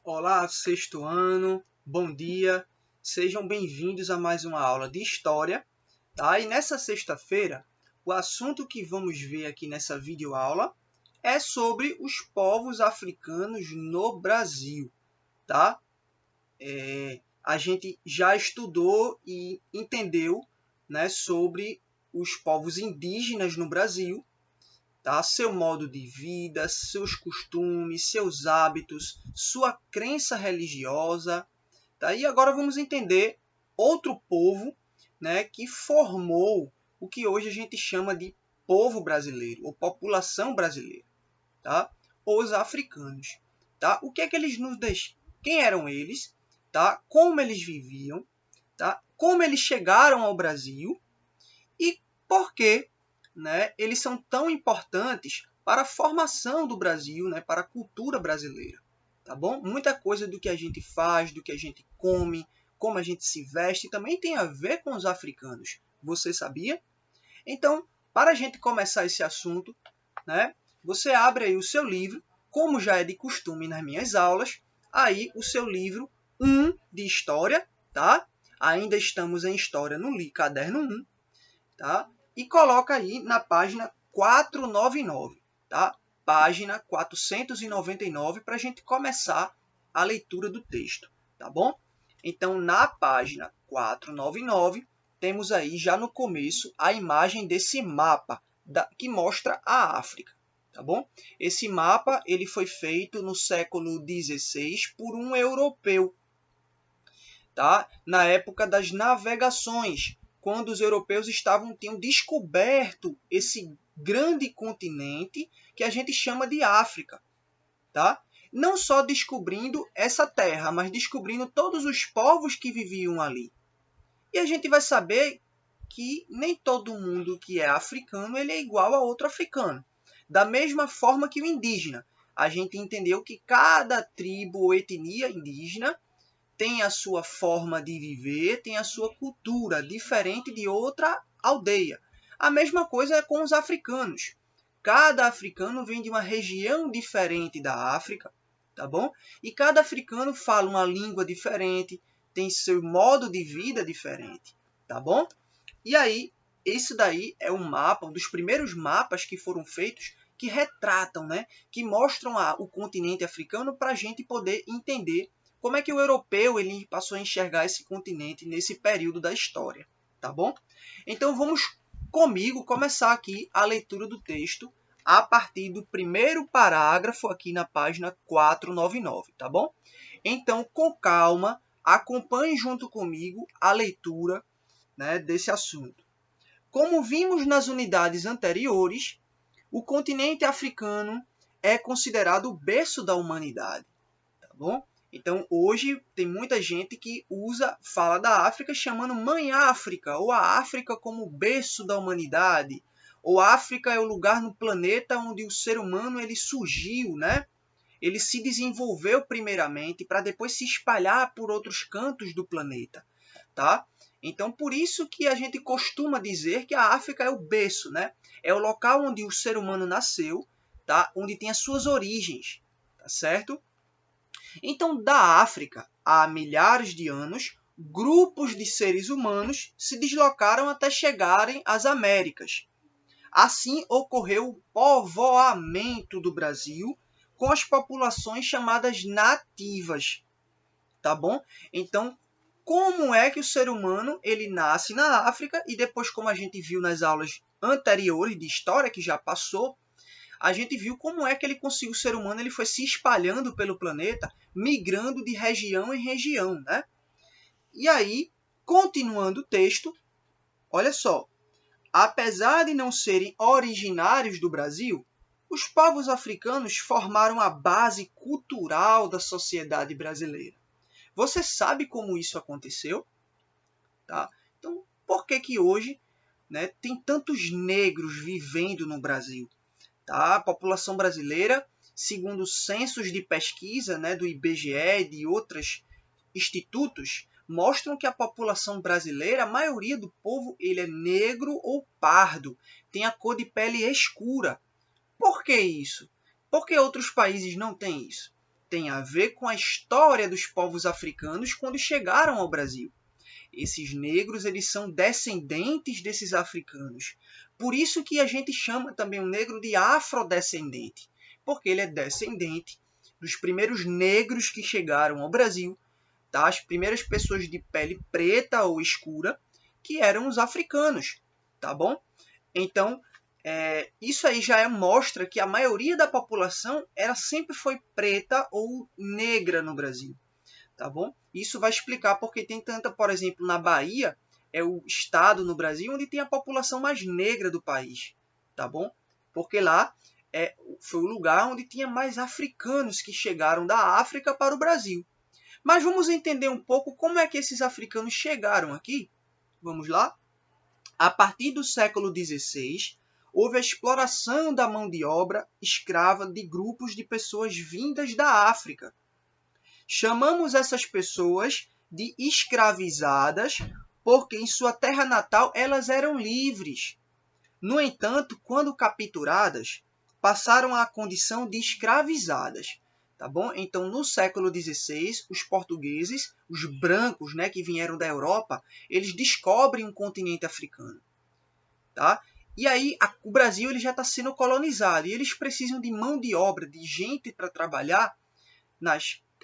Olá, sexto ano, bom dia, sejam bem-vindos a mais uma aula de História. Tá? E nessa sexta-feira, o assunto que vamos ver aqui nessa videoaula é sobre os povos africanos no Brasil. Tá? A gente já estudou e entendeu, né, sobre os povos indígenas no Brasil, tá? Seu modo de vida, seus costumes, seus hábitos, sua crença religiosa. Tá? E agora vamos entender outro povo, né, que formou o que hoje a gente chama de povo brasileiro, ou população brasileira. Tá? Os africanos. Tá? O que é que eles nos deixam? Quem eram eles? Tá? Como eles viviam? Tá? Como eles chegaram ao Brasil? E por que, né, eles são tão importantes para a formação do Brasil, né, para a cultura brasileira. Tá bom? Muita coisa do que a gente faz, do que a gente come, como a gente se veste, também tem a ver com os africanos. Você sabia? Então, para a gente começar esse assunto, né, você abre aí o seu livro, como já é de costume nas minhas aulas, aí o seu livro 1 de História, tá? Ainda estamos em História no caderno 1, tá? E coloca aí na página 499, tá? Página 499 para a gente começar a leitura do texto, tá bom? Então, na página 499, temos aí já no começo a imagem desse mapa que mostra a África, tá bom? Esse mapa ele foi feito no século XVI por um europeu, tá? Na época das navegações, quando os europeus tinham descoberto esse grande continente que a gente chama de África. Tá? Não só descobrindo essa terra, mas descobrindo todos os povos que viviam ali. E a gente vai saber que nem todo mundo que é africano ele é igual a outro africano. Da mesma forma que o indígena. A gente entendeu que cada tribo ou etnia indígena tem a sua forma de viver, tem a sua cultura, diferente de outra aldeia. A mesma coisa é com os africanos. Cada africano vem de uma região diferente da África, tá bom? E cada africano fala uma língua diferente, tem seu modo de vida diferente, tá bom? E aí, esse daí é um mapa, um dos primeiros mapas que foram feitos que retratam, né? Que mostram o continente africano para a gente poder entender como é que o europeu ele passou a enxergar esse continente nesse período da história, tá bom? Então vamos comigo começar aqui a leitura do texto a partir do primeiro parágrafo aqui na página 499, tá bom? Então, com calma, acompanhe junto comigo a leitura, né, desse assunto. Como vimos nas unidades anteriores, o continente africano é considerado o berço da humanidade, tá bom? Então, hoje, tem muita gente que fala da África chamando Mãe África, ou a África como berço da humanidade, ou a África é o lugar no planeta onde o ser humano ele surgiu, né? Ele se desenvolveu primeiramente para depois se espalhar por outros cantos do planeta, tá? Então, por isso que a gente costuma dizer que a África é o berço, né? É o local onde o ser humano nasceu, tá? Onde tem as suas origens, tá certo? Então, da África, há milhares de anos, grupos de seres humanos se deslocaram até chegarem às Américas. Assim ocorreu o povoamento do Brasil com as populações chamadas nativas, tá bom? Então, como é que o ser humano ele nasce na África e depois, como a gente viu nas aulas anteriores de história que já passou, a gente viu como é que o ser humano ele foi se espalhando pelo planeta, migrando de região em região, né? E aí, continuando o texto, olha só. Apesar de não serem originários do Brasil, os povos africanos formaram a base cultural da sociedade brasileira. Você sabe como isso aconteceu? Tá? Então, por que hoje, né, tem tantos negros vivendo no Brasil? Tá? A população brasileira, segundo censos de pesquisa, né, do IBGE e de outros institutos, mostram que a população brasileira, a maioria do povo, ele é negro ou pardo, tem a cor de pele escura. Por que isso? Por que outros países não têm isso? tem a ver com a história dos povos africanos quando chegaram ao Brasil. Esses negros, eles são descendentes desses africanos. Por isso que a gente chama também o negro de afrodescendente, porque ele é descendente dos primeiros negros que chegaram ao Brasil, tá? As primeiras pessoas de pele preta ou escura, que eram os africanos, tá bom? Então, isso aí já mostra que a maioria da população sempre foi preta ou negra no Brasil, tá bom? Isso vai explicar porque tem tanta, por exemplo, na Bahia, é o estado no Brasil onde tem a população mais negra do país, tá bom? Porque lá foi o lugar onde tinha mais africanos que chegaram da África para o Brasil. Mas vamos entender um pouco como é que esses africanos chegaram aqui. Vamos lá? A partir do século XVI, houve a exploração da mão de obra escrava de grupos de pessoas vindas da África. Chamamos essas pessoas de escravizadas porque em sua terra natal elas eram livres. No entanto, quando capturadas, passaram à condição de escravizadas. Tá bom? Então, no século XVI, os portugueses, os brancos, né, que vieram da Europa, eles descobrem um continente africano. Tá? E aí, o Brasil ele já está sendo colonizado e eles precisam de mão de obra, de gente para trabalhar na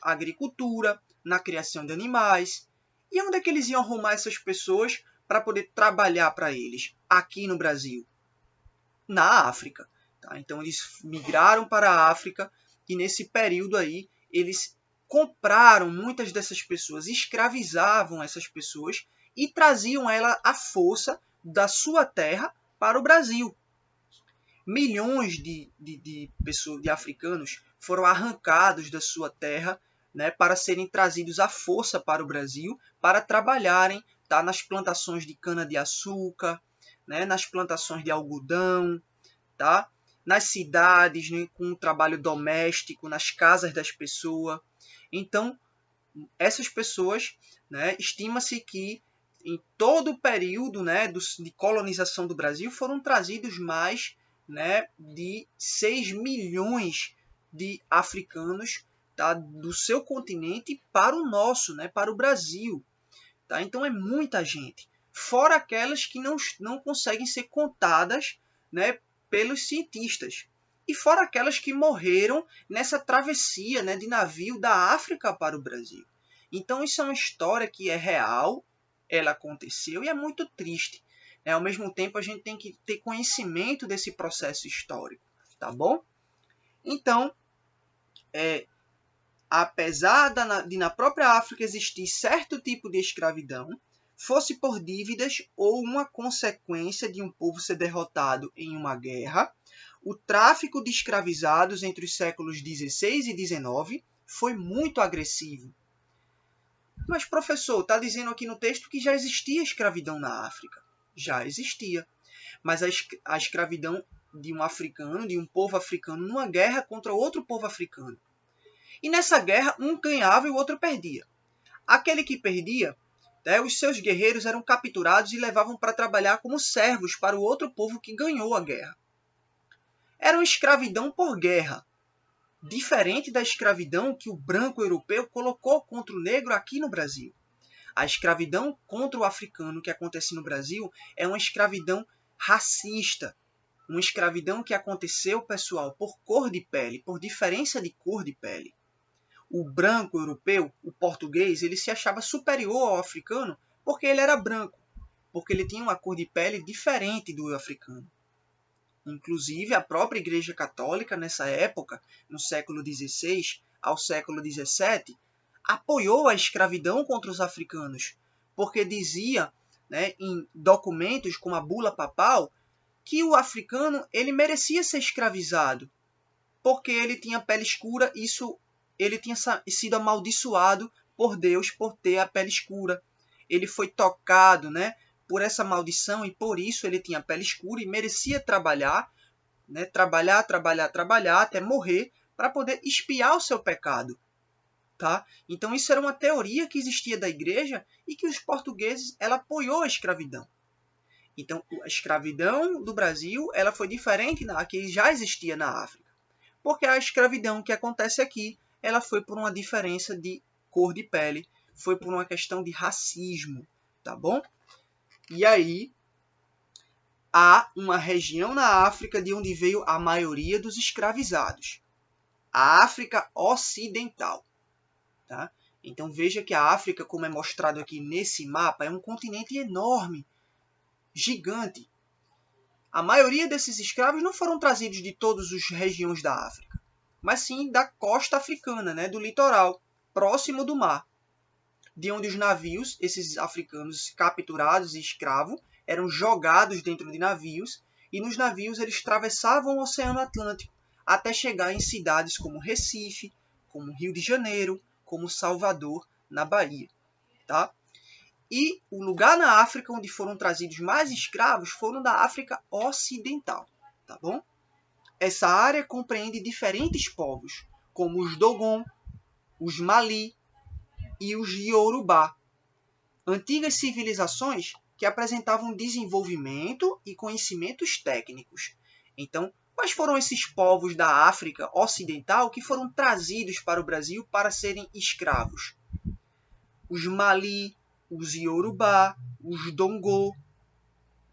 agricultura, na criação de animais. E onde é que eles iam arrumar essas pessoas para poder trabalhar para eles? Aqui no Brasil, na África. Tá? Então, eles migraram para a África e nesse período aí, eles compraram muitas dessas pessoas, escravizavam essas pessoas e traziam ela à força da sua terra para o Brasil. Milhões de pessoas, de africanos foram arrancados da sua terra, né, para serem trazidos à força para o Brasil, para trabalharem, tá, nas plantações de cana-de-açúcar, né, nas plantações de algodão, tá, nas cidades, né, com o trabalho doméstico, nas casas das pessoas. Então, essas pessoas, né, estima-se que em todo o período, né, de colonização do Brasil foram trazidos mais, né, de 6 milhões de africanos, tá, do seu continente para o nosso, né, para o Brasil. Tá? Então é muita gente. Fora aquelas que não conseguem ser contadas, né, pelos cientistas. E fora aquelas que morreram nessa travessia, né, de navio da África para o Brasil. Então isso é uma história que é real, ela aconteceu e é muito triste. Ao mesmo tempo, a gente tem que ter conhecimento desse processo histórico, tá bom? Então, apesar de na própria África existir certo tipo de escravidão, fosse por dívidas ou uma consequência de um povo ser derrotado em uma guerra, o tráfico de escravizados entre os séculos XVI e XIX foi muito agressivo. Mas, professor, está dizendo aqui no texto que já existia escravidão na África. Já existia. Mas a escravidão de um africano, de um povo africano, numa guerra contra outro povo africano. E nessa guerra, um ganhava e o outro perdia. Aquele que perdia, né, os seus guerreiros eram capturados e levavam para trabalhar como servos para o outro povo que ganhou a guerra. Era uma escravidão por guerra, diferente da escravidão que o branco europeu colocou contra o negro aqui no Brasil. A escravidão contra o africano que acontece no Brasil é uma escravidão racista, uma escravidão que aconteceu, pessoal, por cor de pele, por diferença de cor de pele. O branco europeu, o português, ele se achava superior ao africano porque ele era branco, porque ele tinha uma cor de pele diferente do africano. Inclusive, a própria Igreja Católica, nessa época, no século XVI ao século XVII, apoiou a escravidão contra os africanos, porque dizia, né, em documentos como a Bula Papal, que o africano ele merecia ser escravizado, porque ele tinha pele escura, ele tinha sido amaldiçoado por Deus por ter a pele escura. Ele foi tocado, né, por essa maldição e por isso ele tinha pele escura e merecia trabalhar, né, trabalhar até morrer para poder expiar o seu pecado. Tá? Então isso era uma teoria que existia da igreja e que os portugueses ela apoiou a escravidão. Então a escravidão do Brasil ela foi diferente da que já existia na África. Porque a escravidão que acontece aqui ela foi por uma diferença de cor de pele, foi por uma questão de racismo, tá bom? E aí, há uma região na África de onde veio a maioria dos escravizados, a África Ocidental, tá? Então veja que a África, como é mostrado aqui nesse mapa, é um continente enorme, gigante. A maioria desses escravos não foram trazidos de todas as regiões da África, mas sim da costa africana, né, do litoral, próximo do mar, de onde os navios, esses africanos capturados e escravos, eram jogados dentro de navios, e nos navios eles atravessavam o Oceano Atlântico até chegar em cidades como Recife, como Rio de Janeiro, como Salvador, na Bahia. Tá? E o lugar na África onde foram trazidos mais escravos foram da África Ocidental. Tá bom? Essa área compreende diferentes povos, como os Dogon, os Mali e os Yorubá, antigas civilizações que apresentavam desenvolvimento e conhecimentos técnicos. Então, quais foram esses povos da África Ocidental que foram trazidos para o Brasil para serem escravos? Os Mali, os Yorubá, os Dongô,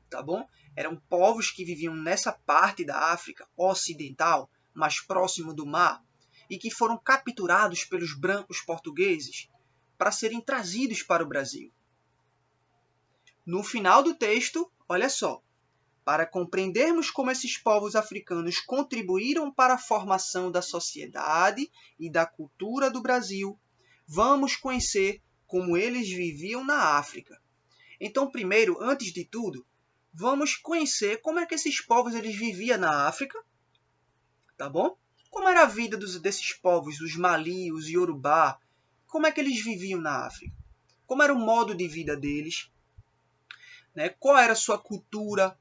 tá bom? Eram povos que viviam nessa parte da África Ocidental, mais próximo do mar, e que foram capturados pelos brancos portugueses para serem trazidos para o Brasil. No final do texto, olha só, para compreendermos como esses povos africanos contribuíram para a formação da sociedade e da cultura do Brasil, vamos conhecer como eles viviam na África. Então, primeiro, antes de tudo, vamos conhecer como é que esses povos eles viviam na África, tá bom? Como era a vida desses povos, os Mali, os Yorubá, como é que eles viviam na África? Como era o modo de vida deles? Né? Qual era a sua cultura,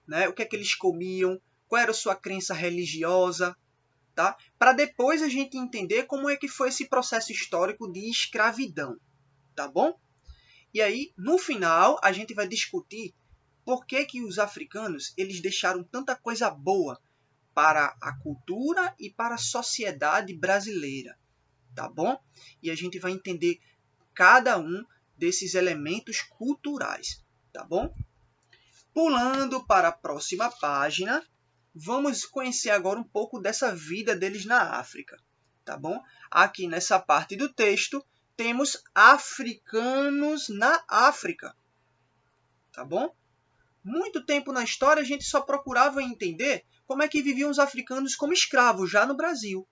né? O que é que eles comiam, qual era a sua crença religiosa, tá? Para depois a gente entender como é que foi esse processo histórico de escravidão, tá bom? E aí, no final, a gente vai discutir por que que os africanos eles deixaram tanta coisa boa para a cultura e para a sociedade brasileira, tá bom? E a gente vai entender cada um desses elementos culturais, tá bom? Pulando para a próxima página, vamos conhecer agora um pouco dessa vida deles na África, tá bom? Aqui nessa parte do texto, temos africanos na África, tá bom? Muito tempo na história a gente só procurava entender como é que viviam os africanos como escravos já no Brasil,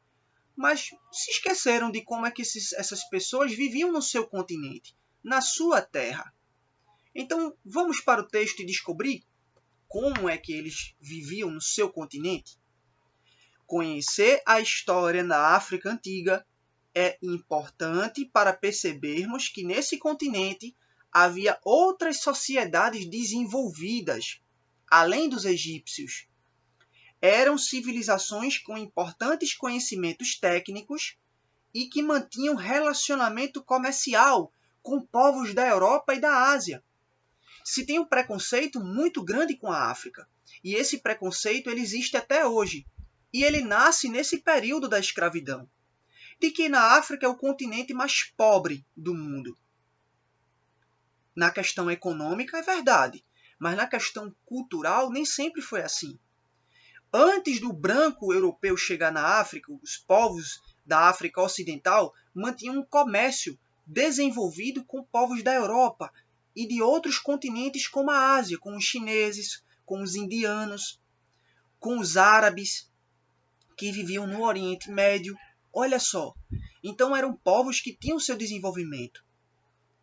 mas se esqueceram de como é que essas pessoas viviam no seu continente, na sua terra. Então, vamos para o texto e descobrir como é que eles viviam no seu continente? Conhecer a história na África Antiga é importante para percebermos que nesse continente havia outras sociedades desenvolvidas, além dos egípcios. Eram civilizações com importantes conhecimentos técnicos e que mantinham relacionamento comercial com povos da Europa e da Ásia. Se tem um preconceito muito grande com a África. E esse preconceito ele existe até hoje. E ele nasce nesse período da escravidão. De que na África é o continente mais pobre do mundo. Na questão econômica é verdade. Mas na questão cultural nem sempre foi assim. Antes do branco europeu chegar na África, os povos da África Ocidental mantinham um comércio desenvolvido com povos da Europa e de outros continentes como a Ásia, com os chineses, com os indianos, com os árabes que viviam no Oriente Médio. Olha só, então eram povos que tinham seu desenvolvimento.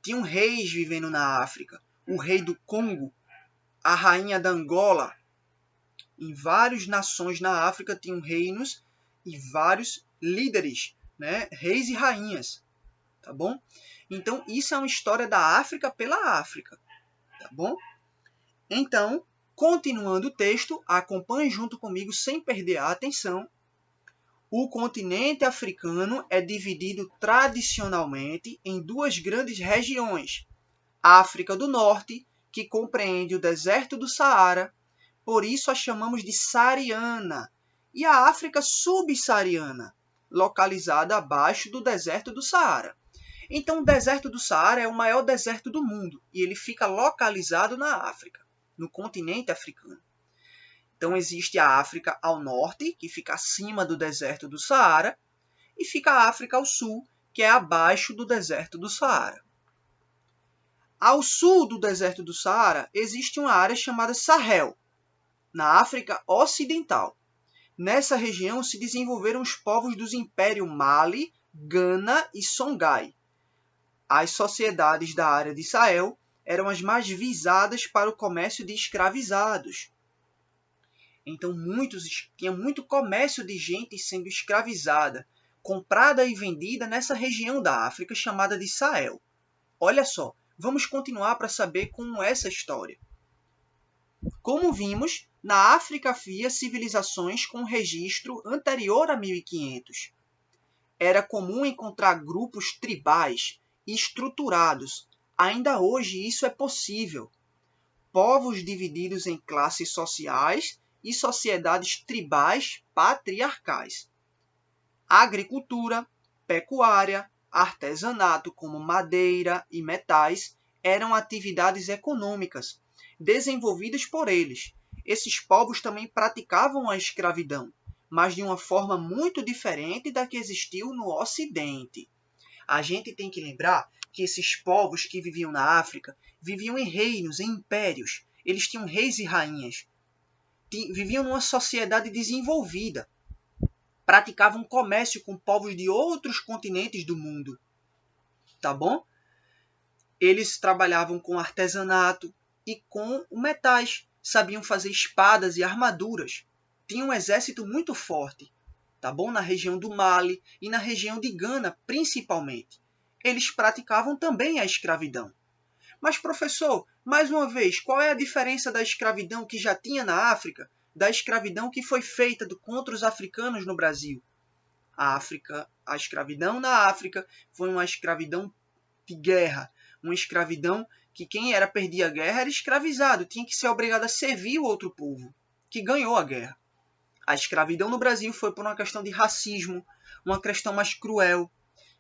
Tinham reis vivendo na África, o rei do Congo, a rainha da Angola. Em várias nações na África tinham reinos e vários líderes, né? Reis e rainhas, tá bom? Então, isso é uma história da África pela África, tá bom? Então, continuando o texto, acompanhe junto comigo sem perder a atenção. O continente africano é dividido tradicionalmente em duas grandes regiões. A África do Norte, que compreende o deserto do Saara, por isso a chamamos de saariana, e a África subsaariana, localizada abaixo do deserto do Saara. Então, o deserto do Saara é o maior deserto do mundo e ele fica localizado na África, no continente africano. Então, existe a África ao norte, que fica acima do deserto do Saara, e fica a África ao sul, que é abaixo do deserto do Saara. Ao sul do deserto do Saara, existe uma área chamada Sahel, na África Ocidental. Nessa região se desenvolveram os povos dos impérios Mali, Gana e Songhai. As sociedades da área de Sahel eram as mais visadas para o comércio de escravizados. Então, tinha muito comércio de gente sendo escravizada, comprada e vendida nessa região da África chamada de Sahel. Olha só, vamos continuar para saber como é essa história. Como vimos, na África havia civilizações com registro anterior a 1500. Era comum encontrar grupos tribais estruturados. Ainda hoje isso é possível. Povos divididos em classes sociais e sociedades tribais patriarcais. Agricultura, pecuária, artesanato como madeira e metais eram atividades econômicas desenvolvidas por eles. Esses povos também praticavam a escravidão, mas de uma forma muito diferente da que existiu no Ocidente. A gente tem que lembrar que esses povos que viviam na África viviam em reinos, em impérios. Eles tinham reis e rainhas. Viviam numa sociedade desenvolvida. Praticavam comércio com povos de outros continentes do mundo. Tá bom? Eles trabalhavam com artesanato e com metais. Sabiam fazer espadas e armaduras. Tinham um exército muito forte. Tá bom? Na região do Mali e na região de Gana, principalmente. Eles praticavam também a escravidão. Mas, professor, mais uma vez, qual é a diferença da escravidão que já tinha na África da escravidão que foi feita contra os africanos no Brasil? A escravidão na África foi uma escravidão de guerra, uma escravidão que quem perdia a guerra era escravizado, tinha que ser obrigado a servir o outro povo, que ganhou a guerra. A escravidão no Brasil foi por uma questão de racismo, uma questão mais cruel,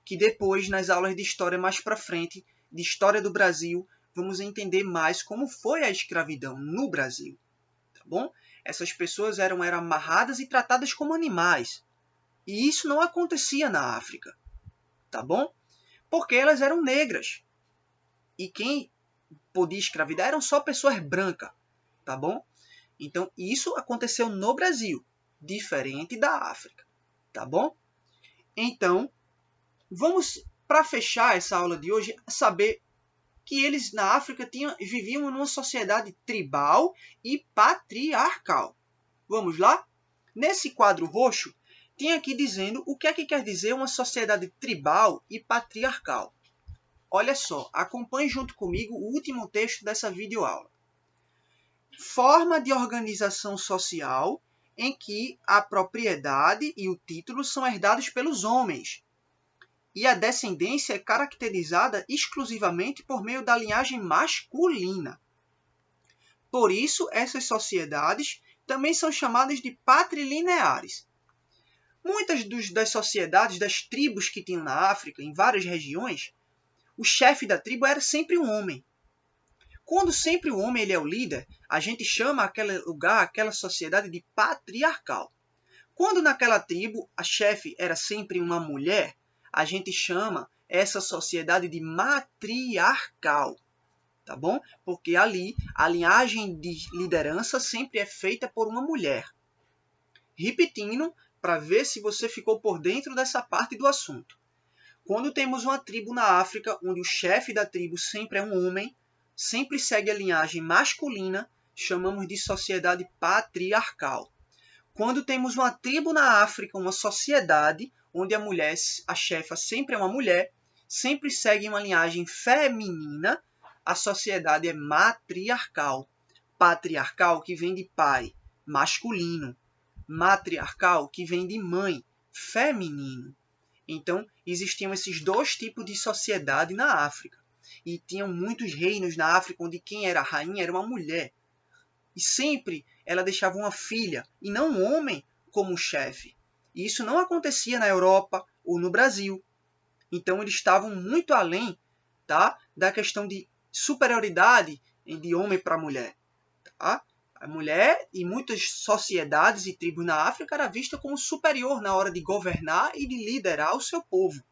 que depois, nas aulas de história mais para frente, de história do Brasil, vamos entender mais como foi a escravidão no Brasil. Tá bom? Essas pessoas eram amarradas e tratadas como animais. E isso não acontecia na África. Tá bom? Porque elas eram negras. E quem podia escravidar eram só pessoas brancas. Tá bom? Então, isso aconteceu no Brasil, diferente da África. Tá bom? Então, vamos, para fechar essa aula de hoje, saber que eles na África viviam numa sociedade tribal e patriarcal. Vamos lá? Nesse quadro roxo, tem aqui dizendo o que é que quer dizer uma sociedade tribal e patriarcal. Olha só, acompanhe junto comigo o último texto dessa videoaula. Forma de organização social em que a propriedade e o título são herdados pelos homens, e a descendência é caracterizada exclusivamente por meio da linhagem masculina. Por isso, essas sociedades também são chamadas de patrilineares. Muitas das sociedades, das tribos que tinham na África, em várias regiões, o chefe da tribo era sempre um homem. Quando sempre o homem é o líder, a gente chama aquele lugar, aquela sociedade de patriarcal. Quando naquela tribo a chefe era sempre uma mulher, a gente chama essa sociedade de matriarcal, tá bom? Porque ali a linhagem de liderança sempre é feita por uma mulher. Repetindo, para ver se você ficou por dentro dessa parte do assunto. Quando temos uma tribo na África, onde o chefe da tribo sempre é um homem, sempre segue a linhagem masculina, chamamos de sociedade patriarcal. Quando temos uma tribo na África, uma sociedade, onde a mulher, a chefa, sempre é uma mulher, sempre segue uma linhagem feminina, a sociedade é matriarcal. Patriarcal, que vem de pai, masculino. Matriarcal, que vem de mãe, feminino. Então, existiam esses dois tipos de sociedade na África. E tinham muitos reinos na África, onde quem era a rainha era uma mulher. E sempre ela deixava uma filha, e não um homem como chefe. E isso não acontecia na Europa ou no Brasil. Então, eles estavam muito além, tá, da questão de superioridade de homem para mulher. Tá? A mulher, em muitas sociedades e tribos na África, era vista como superior na hora de governar e de liderar o seu povo.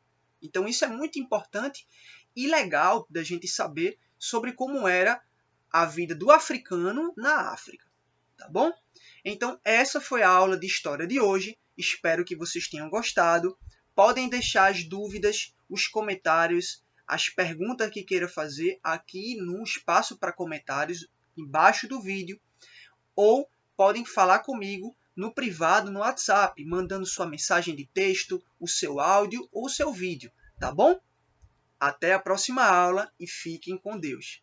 Então, isso é muito importante e legal da gente saber sobre como era a vida do africano na África. Tá bom? Então, essa foi a aula de história de hoje. Espero que vocês tenham gostado. Podem deixar as dúvidas, os comentários, as perguntas que queira fazer aqui no espaço para comentários embaixo do vídeo, ou podem falar comigo no privado, no WhatsApp, mandando sua mensagem de texto, o seu áudio ou o seu vídeo, tá bom? Até a próxima aula e fiquem com Deus.